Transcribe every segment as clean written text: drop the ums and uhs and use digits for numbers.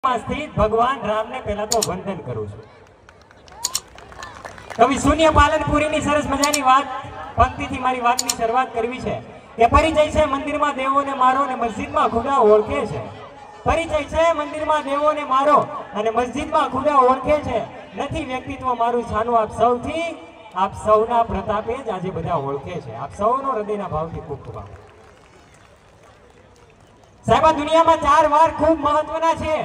સ્થિત ભગવાન રામને પહેલા તો વંદન કરું છું। કવિ શૂન્ય પાલનપુરીની સરસ મજાની વાત પંક્તિથી મારી વાતની શરૂઆત કરવી છે કે પરિચય છે મંદિરમાં દેવોને મારો અને મસ્જિદમાં ખુદા ઓળખે છે। પરિચય છે મંદિરમાં દેવોને મારો અને મસ્જિદમાં ખુદા ઓળખે છે। નથી વ્યક્તિત્વ મારું છાનું આપ સૌથી, આપ સૌના પ્રતાપે જ આજે બધા ઓળખે છે। આપ સૌનો હૃદયના ભાવથી ખૂબ ખૂબ આભાર। સાહેબ, દુનિયામાં 4 વાર ખૂબ મહત્વના છે।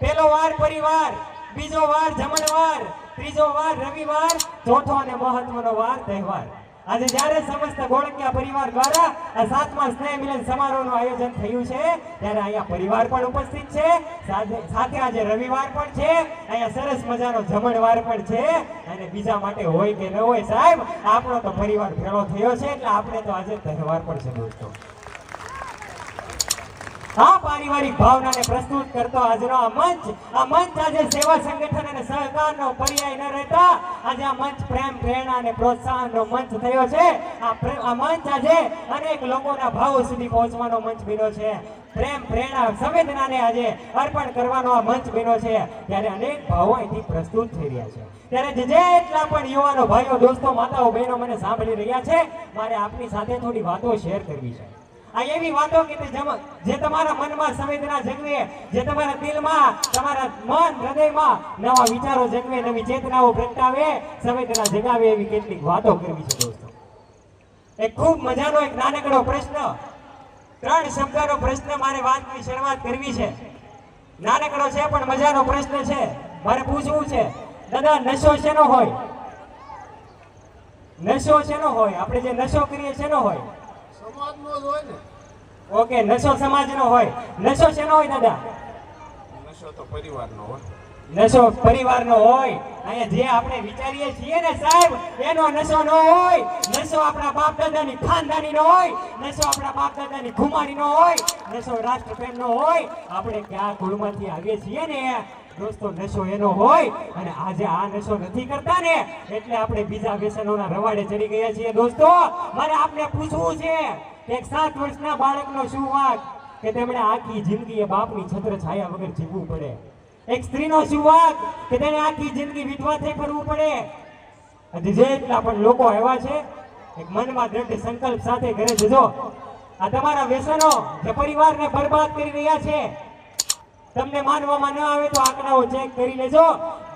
પહેલો વાર પરિવાર, બીજો વાર જમણવાર, ત્રીજો વાર રવિવાર, ચોથો અને મહત્વનો વાર તહેવાર। આજે જ્યારે સમસ્ત ગોળકિયા પરિવાર દ્વારા આ 7મા સ્નેહ મિલન સમારોહનું આયોજન થયું છે ત્યારે અહીંયા પરિવાર પણ ઉપસ્થિત છે, સાથે આજે રવિવાર પણ છે, અહીંયા સરસ મજાનો જમણવાર પણ છે અને બીજા માટે હોય કે ન હોય સાહેબ, આપણો તો પરિવાર ભેળો થયો છે એટલે આપણે તો આજે તહેવાર પણ છે દોસ્તો। આ પારિવારિક ભાવનાને પ્રસ્તુત કરતો આજનો આ મંચ આજે સેવા સંગઠન અને સહકારનો પર્યાય ન રહેતા આજે આ મંચ પ્રેમ, પ્રેરણા અને પ્રોત્સાહનનો મંચ થયો છે। આ મંચ આજે અનેક લોકોના ભાવો સુધી પહોંચવાનો મંચ બન્યો છે। પ્રેમ, પ્રેરણા, સંવેદનાને આજે અર્પણ કરવાનો આ મંચ બન્યો છે ત્યારે અનેક ભાવો અહીંથી પ્રસ્તુત થઈ રહ્યા છે। ત્યારે જેટલા પણ યુવાનો, ભાઈઓ, દોસ્તો, માતાઓ, બહેનો મને સાંભળી રહ્યા છે, મારે આપની સાથે થોડી વાતો શેર કરવી છે। આ એવી વાતો કે જે તમારા મનમાં સંવેદના જગવે, જે તમારા દિલમાં, તમારા મન હૃદયમાં નવા વિચારો જગવે, નવી ચેતનાઓ પ્રગટાવે, સંવેદના જગાવે એવી કેટલીક વાતો કરવી છે દોસ્તો। એક ખૂબ મજાનો એક નાનકડો પ્રશ્ન, 3 શબ્દનો પ્રશ્ન મારે વાતની શરૂઆત કરવી છે। નાનકડો છે પણ મજાનો પ્રશ્ન છે। મારે પૂછવું છે, દાદા નશો શેનો હોય? નશો શેનો હોય? આપણે જે નશો કરીએ શેનો હોય? સમાજનો જ હોય ને। ઓકે, નશો સમાજનો હોય। નશો શેનો હોય દાદા? નશો તો પરિવારનો હોય। નશો પરિવારનો હોય। અહીંયા જે આપણે વિચારીએ છીએ ને સાહેબ, એનો નશો ન હોય। નશો આપણા બાપ દાદાની ખાનદાનીનો હોય, નશો આપણા બાપ દાદાની ખુમારીનો હોય, નશો રાષ્ટ્રપ્રેમનો હોય। આપણે કયા કુળમાંથી આવીએ છીએ ને દોસ્તો, નશો એનો હોય અને આજે આ નશો નથી કરતા ને એટલે આપણે બીજા વ્યસનોના રવાડે ચડી ગયા છીએ દોસ્તો। મારે આપને પૂછવું છે કે એક 7 વર્ષના બાળકનો શું વાંક કે તેમણે આખી જિંદગી એ બાપની છત્ર છાયા વગર જીવવું પડે? એક સ્ત્રીનો શું વાંક કે તેને આખી જિંદગી વિધવા થઈ ફરવું પડે? જેટલા પણ લોકો આવ્યા છે, એક મનમાં દ્રઢ સંકલ્પ સાથે ઘરે જજો। આ તમારા વ્યસનો જે પરિવારને બરબાદ કરી રહ્યા છે, તમને માનવામાં ન આવે તો આંકડાઓ ચેક કરી લેજો।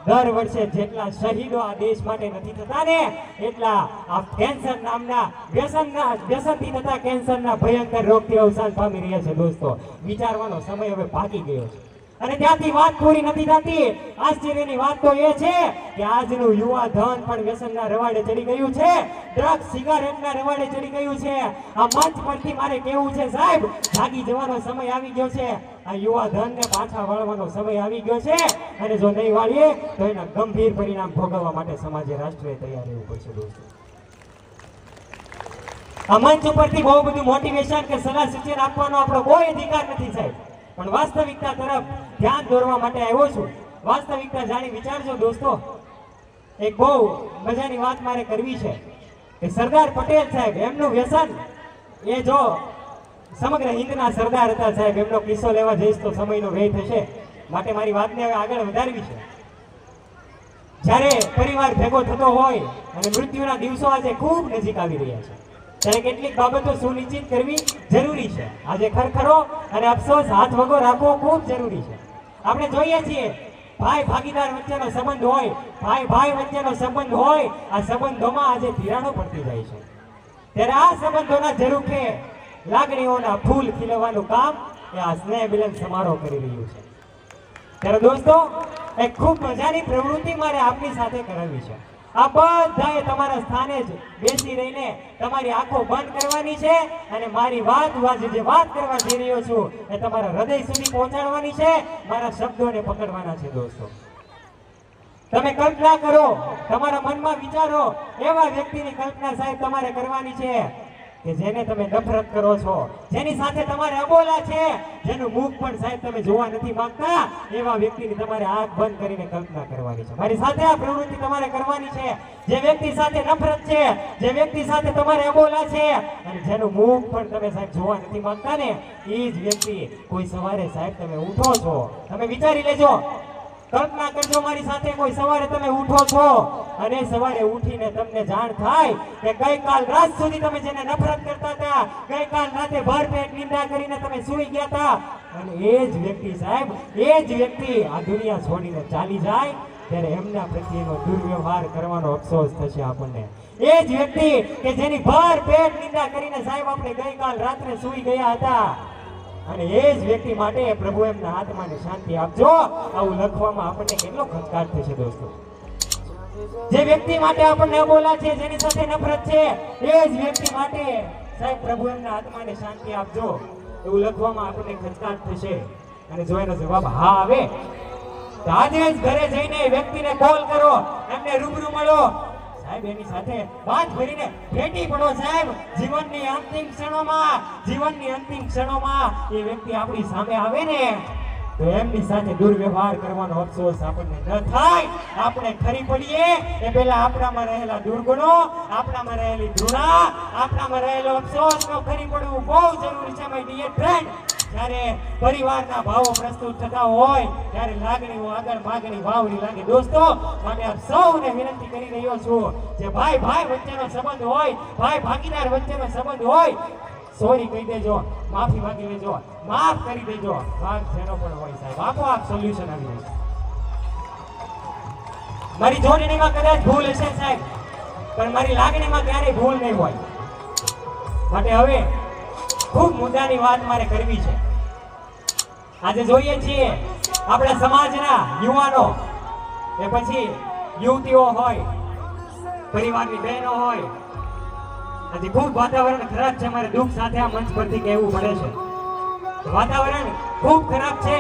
દર વર્ષે જેટલા શહીદો આ દેશ માટે નથી થતા ને એટલા આ કેન્સર નામના વ્યસનથી થતા કેન્સરના ભયંકર રોગથી અવસાન પામી રહ્યા છે દોસ્તો। વિચારવાનો સમય હવે ભાગી ગયો છે અને ત્યાંથી વાત પૂરી નથી થતી। આશ્ચર્યની વાત તો એ છે કે આજનું યુવા ધન પણ વ્યસનના રવાડે ચડી ગયું છે, ડ્રગ્સ, સિગારેટના રવાડે ચડી ગયું છે। આ મંચ પરથી મારે કહેવું છે સાહેબ, જાગી જવાનો સમય આવી ગયો છે। આ યુવા ધનને પાછા વાળવાનો સમય આવી ગયો છે અને જો નહીં વાળીએ તો એના ગંભીર પરિણામ ભોગવવા માટે સમાજે, રાષ્ટ્રે તૈયાર રહેવું પડશે દોસ્તો। આ મંચ ઉપરથી બહુ બધું મોટિવેશન કે સલાહ સૂચન આપવાનો આપણો કોઈ અધિકાર નથી સાહેબ, પણ વાસ્તવિકતા તરફ ધ્યાન દોરવા માટે આવ્યો છું। વાસ્તવિકતા જાણી વિચારજો દોસ્તો। એક બહુ મજાની વાત મારે કરવી છે કે સરદાર પટેલ સાહેબ, એમનું વ્યસન એ જો સમગ્ર હિન્દના સરદાર હતા સાહેબ, એમનો કિસ્સો લેવા જઈશ તો સમયનો વ્યય થશે, માટે મારી વાતને હવે આગળ વધારવી છે। જ્યારે પરિવાર ભેગો થતો હોય અને મૃત્યુના દિવસો આજે ખૂબ નજીક આવી રહ્યા છે ત્યારે કેટલીક બાબતો સુનિશ્ચિત કરવી જરૂરી છે। આજે ખરખરો અને અફસોસ હાથ વગો રાખવો ખૂબ જરૂરી છે। આપણે જોઈએ છીએ ભાઈ ભાગીદાર વચ્ચેનો સંબંધ હોય, ભાઈ વચ્ચેનો સંબંધ હોય, આ સંબંધોમાં આજે તિરાડો પડતી જાય છે ત્યારે આ સંબંધોના ઝરૂખે લાગણીઓના ફૂલ ખીલવાનું કામ એ આ સ્નેહ મિલન સમારોહ કરી રહ્યું છે। ત્યારે દોસ્તો, એક ખૂબ મજાની પ્રવૃત્તિ મારે આપની સાથે કરાવી છે। આ બધાએ તમારા સ્થાને જ બેસી રહીને તમારી આંખો બંધ કરવાની છે અને મારી વાત, આજે જે વાત કરવા જઈ રહ્યો છું એ તમારા હૃદય સુધી પહોંચાડવાની છે, મારા શબ્દોને પકડવાના છે દોસ્તો। તમે કલ્પના કરો, તમારા મનમાં વિચારો, એવા વ્યક્તિની કલ્પના સાહેબ તમારે કરવાની છે કે જેને તમે નફરત કરો છો, જેની સાથે તમારે અબોલા છે, જેનું મુખ પણ સાહેબ તમે જોવા નથી માંગતા, એવા વ્યક્તિની તમારે આંખ બંધ કરીને કલ્પના કરવાની છે. મારી સાથે આ પ્રવૃત્તિ તમારે કરવાની છે. જે વ્યક્તિ સાથે નફરત છે, જે વ્યક્તિ સાથે તમારે અબોલા છે, અને જેનું મુખ પણ તમે સાહેબ જોવા નથી માંગતા ને, એ જ વ્યક્તિ કોઈ સવારે સાહેબ તમે ઉઠો છો, તમે વિચારી લેજો, કલ્પના કરજો મારી સાથે, કોઈ સવારે તમે ઉઠો છો અને સવારે ઉઠીને તમને જાણ થાય કે ગઈકાલ રાત સુધી તમે જેને નફરત કરતા હતા, ગઈકાલ રાતે ભરપેટ નિંદા કરીને તમે સૂઈ ગયા હતા, અને એ જ વ્યક્તિ સાહેબ, એ જ વ્યક્તિ આ દુનિયા છોડીને ચાલી જાય, ત્યારે એમના પ્રત્યેનો દુર્વ્યવહાર કરવાનો અફસોસ થશે આપણને. એ જ વ્યક્તિ કે જેની ભરપેટ નિંદા કરીને સાહેબ આપણે ગઈકાલ રાત્રે સૂઈ ગયા હતા, અને એ જ વ્યક્તિ માટે પ્રભુ એમના આત્માને શાંતિ આપજો. આવું લખવામાં આપણને કેટલો ખચકાટ થશે દોસ્તો. જે વ્યક્તિ માટે આપણને અબોલા છે, જેની સાથે નફરત છે, એ જ વ્યક્તિ માટે સાહેબ પ્રભુ એમના આત્માને શાંતિ આપજો, એવું લખવામાં આપણને ખચકાટ થશે. અને જો એનો જવાબ હા આવે તો આજે જ ઘરે જઈને એ વ્યક્તિને કોલ કરો, એમને રૂબરૂ મળો, સાહેબ એની સાથે વાત કરીને ભેટી પડો. સાહેબ જીવનની અંતિમ ક્ષણોમાં એ વ્યક્તિ આપણી સામે આવે ને, તો એમની સાથે દુર્વ્યવહાર કરવાનો અફસોસ આપણને ન થાય. આપણે ખરી પડીએ એ પહેલા આપણામાં રહેલા દુર્ગુણો, આપણામાં રહેલી ધૃણા, આપણામાં રહેલો અફસોસ નો ખરી પડવું બહુ જરૂરી છે માય ડિયર ફ્રેન્ડ. જ્યારે પરિવારના ભાવો પ્રસ્તુત થતા હોય ત્યારે લાગણીઓ આગળ માગણી વાવડી લાગે. દોસ્તો માટે આપ સૌને વિનંતી કરી રહ્યો છું, જે ભાઈ ભાઈ વચ્ચેનો સંબંધ હોય, ભાઈ ભાગીદાર વચ્ચેનો સંબંધ હોય, સોરી કહી દેજો, માફી માંગી લેજો, માફ કરી દેજો, ભાગ જેનો પણ હોય સાહેબ, આપોઆપ સોલ્યુશન આવી જશે. મારી જોડણીમાં કદાચ ભૂલ હશે સાહેબ, પણ મારી લાગણીમાં ક્યારેય ભૂલ નહીં હોય. માટે હવે ખૂબ મુદ્દાની વાત મારે કરવી છે. આજે જોઈએ છીએ આપણા સમાજના યુવાનો, એ પછી યુવતીઓ હોય, પરિવારની બહેનો હોય, આજે ખૂબ વાતાવરણ ખરાબ છે. મારે દુઃખ સાથે આ મંચ પરથી કહેવું પડે છે, વાતાવરણ ખૂબ ખરાબ છે.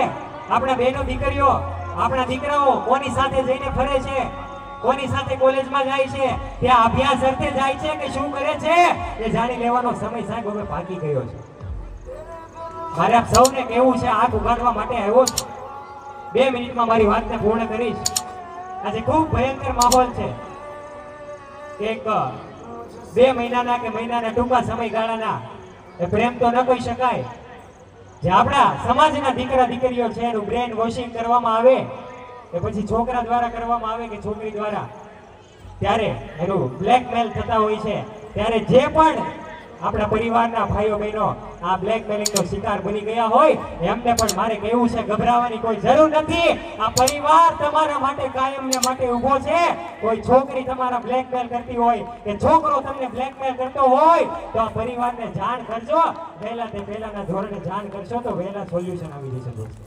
આપણા બહેનો દીકરીઓ, આપણા દીકરાઓ કોની સાથે જઈને ફરે છે, કોની સાથે કોલેજમાં જાય છે, ત્યાં અભ્યાસ અર્થે જાય છે કે શું કરે છે, એ જાણી લેવાનો સમય સાહેબ હવે ભાગી ગયો છે. મારે આપ સૌને કહેવું છે, આંખ ઉગાડવા માટે આવ્યો છું. 2 મિનિટમાં મારી વાતને પૂર્ણ કરીશ. આજે ખૂબ ભયંકર માહોલ છે. એક 2 મહિનાના કે મહિનાના ટૂંકા સમયગાળાના એ પ્રેમ તો ન કહી શકાય, જે આપણા સમાજના દીકરા દીકરીઓ છે એનું બ્રેન વોશિંગ કરવામાં આવે, કે પછી છોકરા દ્વારા કરવામાં આવે કે છોકરી દ્વારા, ત્યારે એનું બ્લેકમેલ થતા હોય છે. ત્યારે જે પણ આપણા પરિવારના ભાઈઓ બહેનો આ બ્લેકમેલિંગનો શિકાર બની ગયા હોય, એમને પણ મારે કહેવું છે, ગભરાવાની કોઈ જરૂર નથી. આ પરિવાર તમારા માટે કાયમને માટે ઊભો છે. કોઈ છોકરી તમારા બ્લેકમેલ કરતી હોય કે છોકરો તમને બ્લેકમેલ કરતો હોય, તો આ પરિવારને જાણ કરજો. પહેલા તે પહેલાના ધોરણે જાણ કરશો તો વહેલા સોલ્યુશન આવી જશે દોસ્તો.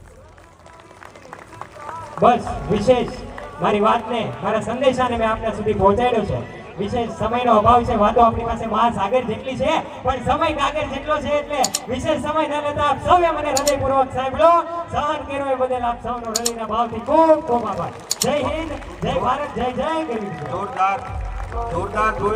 બસ વિશેષ મારી વાતને, મારા સંદેશાને મેં આપના સુધી પહોંચાડ્યો છે. વિશેષ સમયનો અભાવ છે, વાતો આપણી પાસે મહાસાગર જેટલી છે, પણ સમય કાગર જેટલો છે, એટલે વિશેષ સમય ન લેતા આપ સૌએ મને હૃદયપૂર્વક સાંભળો, સહન કર્યો એ બદલ આપ સૌનો હૃદયના ભાવથી ખૂબ ખૂબ આભાર. જય હિન્દ, જય ભારત, જય જય ગરવી. જોરદાર જોરદાર જોઈ